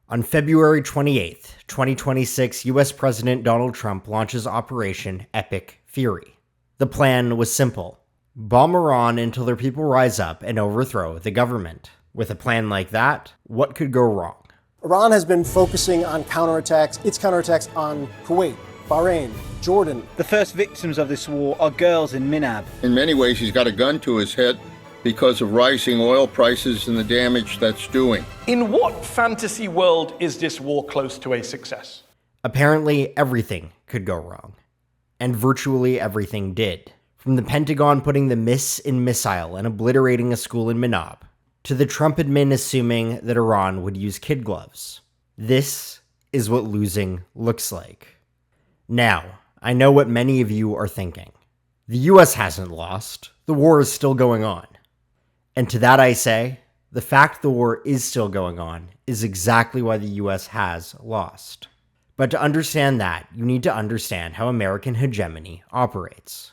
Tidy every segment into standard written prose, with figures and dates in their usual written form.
On February 28th, 2026, US President Donald Trump launches Operation Epic Fury. The plan was simple. Bomb Iran until their people rise up and overthrow the government. With a plan like that, what could go wrong? Iran has been focusing on counterattacks. Its counterattacks on Kuwait, Bahrain, Jordan. The first victims of this war are girls in Minab. In many ways, he's got a gun to his head because of rising oil prices and the damage that's doing. In what fantasy world is this war close to a success? Apparently, everything could go wrong. And virtually everything did. From the Pentagon putting the miss in missile and obliterating a school in Minab, to the Trump admin assuming that Iran would use kid gloves. This is what losing looks like. Now, I know what many of you are thinking. The US hasn't lost. The war is still going on. And to that I say, the fact the war is still going on is exactly why the US has lost. But to understand that, you need to understand how American hegemony operates.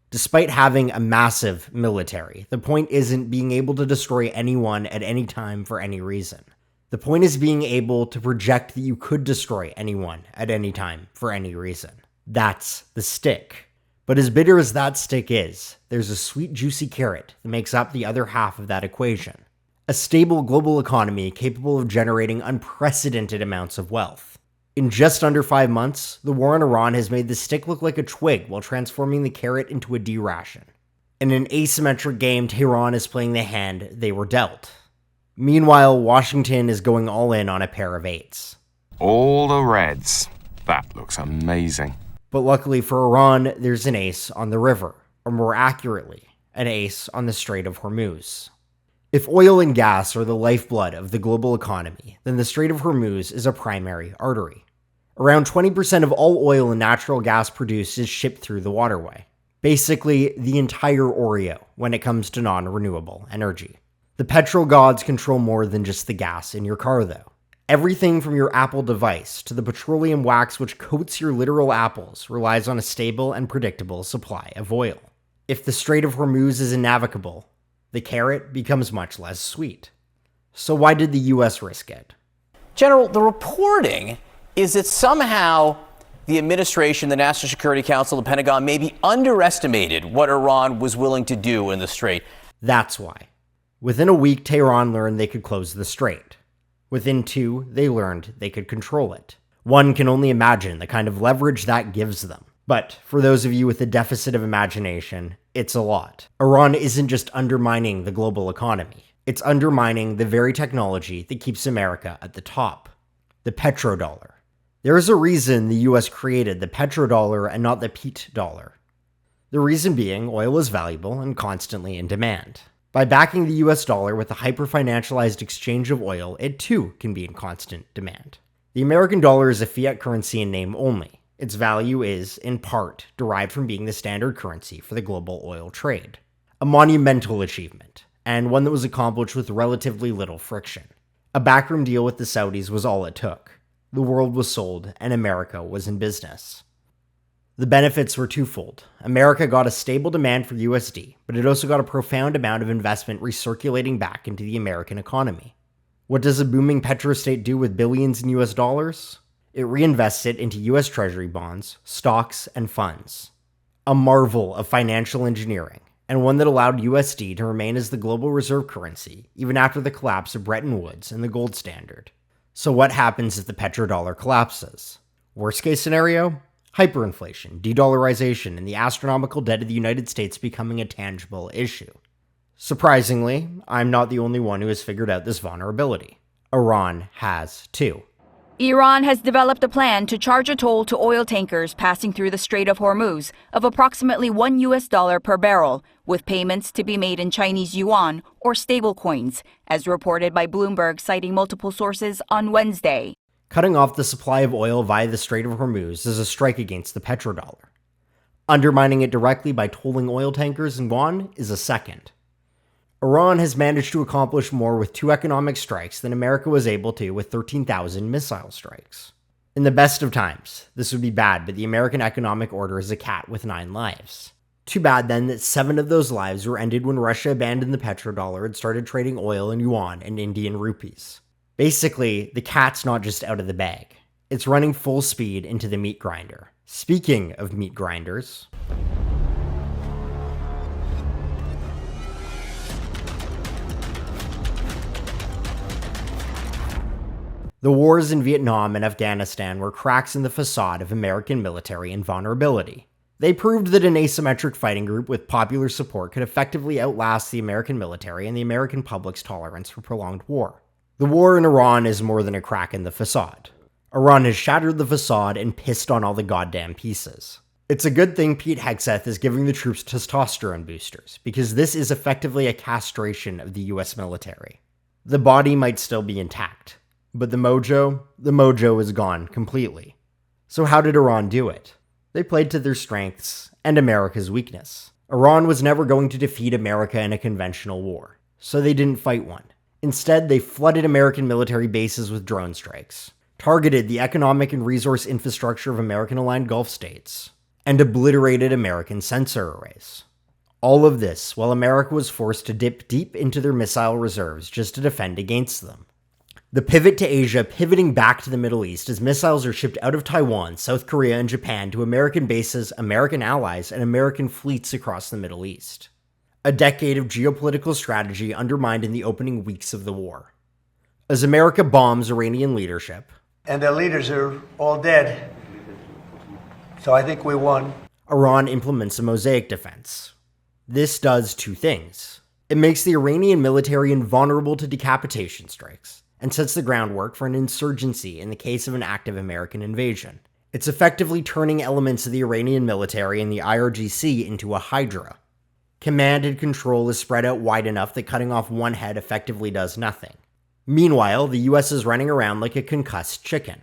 Despite having a massive military, the point isn't being able to destroy anyone at any time for any reason. The point is being able to project that you could destroy anyone at any time for any reason. That's the stick. But as bitter as that stick is, there's a sweet juicy carrot that makes up the other half of that equation. A stable global economy capable of generating unprecedented amounts of wealth. In just under 5 months, the war in Iran has made the stick look like a twig while transforming the carrot into a D-ration. In an asymmetric game, Tehran is playing the hand they were dealt. Meanwhile, Washington is going all in on a pair of eights. All the reds. That looks amazing. But luckily for Iran, there's an ace on the river, or more accurately, an ace on the Strait of Hormuz. If oil and gas are the lifeblood of the global economy, then the Strait of Hormuz is a primary artery. Around 20% of all oil and natural gas produced is shipped through the waterway. Basically, the entire Oreo when it comes to non-renewable energy. The petrol gods control more than just the gas in your car, though. Everything from your Apple device to the petroleum wax which coats your literal apples relies on a stable and predictable supply of oil. If the Strait of Hormuz is innavigable, the carrot becomes much less sweet. So why did the US risk it? General, the reporting is that somehow the administration, the National Security Council, the Pentagon maybe underestimated what Iran was willing to do in the Strait. That's why. Within a week, Tehran learned they could close the Strait. Within 2, they learned they could control it. One can only imagine the kind of leverage that gives them. But for those of you with a deficit of imagination, it's a lot. Iran isn't just undermining the global economy. It's undermining the very technology that keeps America at the top. The petrodollar. There is a reason the US created the petrodollar and not the Pete dollar. The reason being, oil is valuable and constantly in demand. By backing the US dollar with a hyper-financialized exchange of oil, it too can be in constant demand. The American dollar is a fiat currency in name only. Its value is, in part, derived from being the standard currency for the global oil trade. A monumental achievement, and one that was accomplished with relatively little friction. A backroom deal with the Saudis was all it took. The world was sold, and America was in business. The benefits were twofold. America got a stable demand for USD, but it also got a profound amount of investment recirculating back into the American economy. What does a booming petrostate do with billions in US dollars? It reinvests it into US Treasury bonds, stocks, and funds. A marvel of financial engineering, and one that allowed USD to remain as the global reserve currency even after the collapse of Bretton Woods and the gold standard. So what happens if the petrodollar collapses? Worst case scenario? Hyperinflation, de-dollarization, and the astronomical debt of the United States becoming a tangible issue. Surprisingly, I'm not the only one who has figured out this vulnerability. Iran has too. Iran has developed a plan to charge a toll to oil tankers passing through the Strait of Hormuz of approximately $1 per barrel, with payments to be made in Chinese yuan or stablecoins, as reported by Bloomberg, citing multiple sources on Wednesday. Cutting off the supply of oil via the Strait of Hormuz is a strike against the petrodollar. Undermining it directly by tolling oil tankers in yuan is a second. Iran has managed to accomplish more with 2 economic strikes than America was able to with 13,000 missile strikes. In the best of times, this would be bad, but the American economic order is a cat with 9 lives. Too bad then that 7 of those lives were ended when Russia abandoned the petrodollar and started trading oil in yuan and Indian rupees. Basically, the cat's not just out of the bag. It's running full speed into the meat grinder. Speaking of meat grinders, the wars in Vietnam and Afghanistan were cracks in the facade of American military invulnerability. They proved that an asymmetric fighting group with popular support could effectively outlast the American military and the American public's tolerance for prolonged war. The war in Iran is more than a crack in the facade. Iran has shattered the facade and pissed on all the goddamn pieces. It's a good thing Pete Hegseth is giving the troops testosterone boosters, because this is effectively a castration of the US military. The body might still be intact, but the mojo is gone completely. So how did Iran do it? They played to their strengths and America's weakness. Iran was never going to defeat America in a conventional war, so they didn't fight one. Instead, they flooded American military bases with drone strikes, targeted the economic and resource infrastructure of American-aligned Gulf states, and obliterated American sensor arrays. All of this while America was forced to dip deep into their missile reserves just to defend against them. The pivot to Asia pivoting back to the Middle East as missiles are shipped out of Taiwan, South Korea, and Japan to American bases, American allies, and American fleets across the Middle East. A decade of geopolitical strategy undermined in the opening weeks of the war. As America bombs Iranian leadership, and their leaders are all dead, so I think we won. Iran implements a mosaic defense. This does two things. It makes the Iranian military invulnerable to decapitation strikes, and sets the groundwork for an insurgency in the case of an active American invasion. It's effectively turning elements of the Iranian military and the IRGC into a hydra. Command and control is spread out wide enough that cutting off one head effectively does nothing. Meanwhile, the US is running around like a concussed chicken.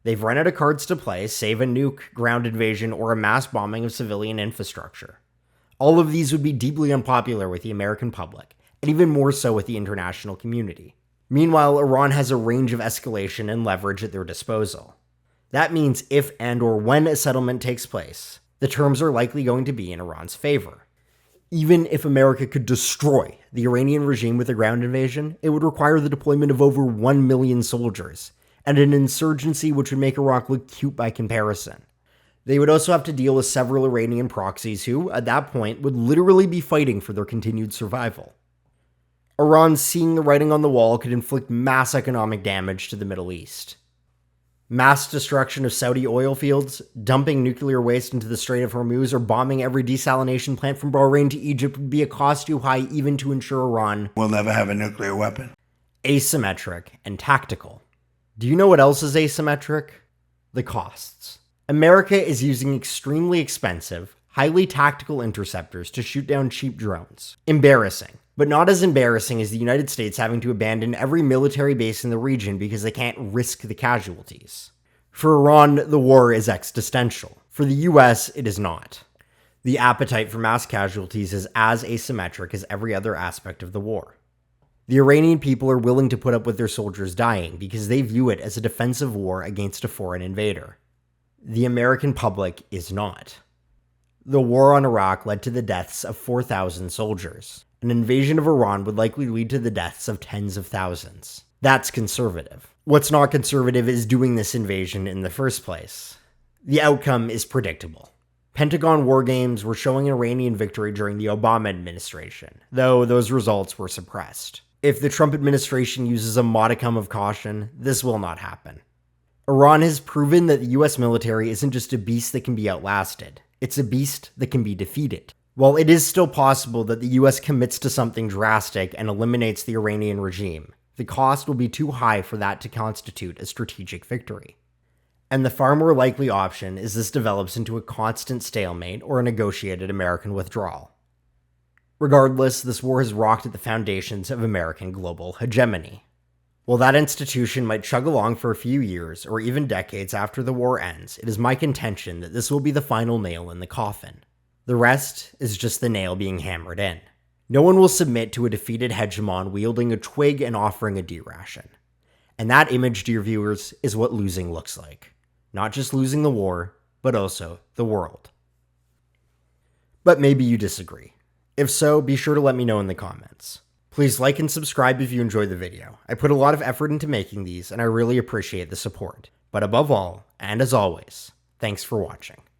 They've run out of cards to play, save a nuke, ground invasion, or a mass bombing of civilian infrastructure. All of these would be deeply unpopular with the American public, and even more so with the international community. Meanwhile, Iran has a range of escalation and leverage at their disposal. That means if and or when a settlement takes place, the terms are likely going to be in Iran's favor. Even if America could destroy the Iranian regime with a ground invasion, it would require the deployment of over 1 million soldiers, and an insurgency which would make Iraq look cute by comparison. They would also have to deal with several Iranian proxies who, at that point, would literally be fighting for their continued survival. Iran, seeing the writing on the wall, could inflict mass economic damage to the Middle East. Mass destruction of Saudi oil fields, dumping nuclear waste into the Strait of Hormuz, or bombing every desalination plant from Bahrain to Egypt would be a cost too high even to ensure Iran We'll never have a nuclear weapon. Asymmetric and tactical. Do you know what else is asymmetric? The costs. America is using extremely expensive, highly tactical interceptors to shoot down cheap drones. Embarrassing. But not as embarrassing as the United States having to abandon every military base in the region because they can't risk the casualties. For Iran, the war is existential. For the US, it is not. The appetite for mass casualties is as asymmetric as every other aspect of the war. The Iranian people are willing to put up with their soldiers dying because they view it as a defensive war against a foreign invader. The American public is not. The war on Iraq led to the deaths of 4,000 soldiers. An invasion of Iran would likely lead to the deaths of tens of thousands. That's conservative. What's not conservative is doing this invasion in the first place. The outcome is predictable. Pentagon war games were showing an Iranian victory during the Obama administration, though those results were suppressed. If the Trump administration uses a modicum of caution, this will not happen. Iran has proven that the US military isn't just a beast that can be outlasted, it's a beast that can be defeated. While it is still possible that the US commits to something drastic and eliminates the Iranian regime, the cost will be too high for that to constitute a strategic victory. And the far more likely option is this develops into a constant stalemate or a negotiated American withdrawal. Regardless, this war has rocked at the foundations of American global hegemony. While that institution might chug along for a few years or even decades after the war ends, it is my contention that this will be the final nail in the coffin. The rest is just the nail being hammered in. No one will submit to a defeated hegemon wielding a twig and offering a D-ration. And that image, dear viewers, is what losing looks like. Not just losing the war, but also the world. But maybe you disagree. If so, be sure to let me know in the comments. Please like and subscribe if you enjoyed the video. I put a lot of effort into making these, and I really appreciate the support. But above all, and as always, thanks for watching.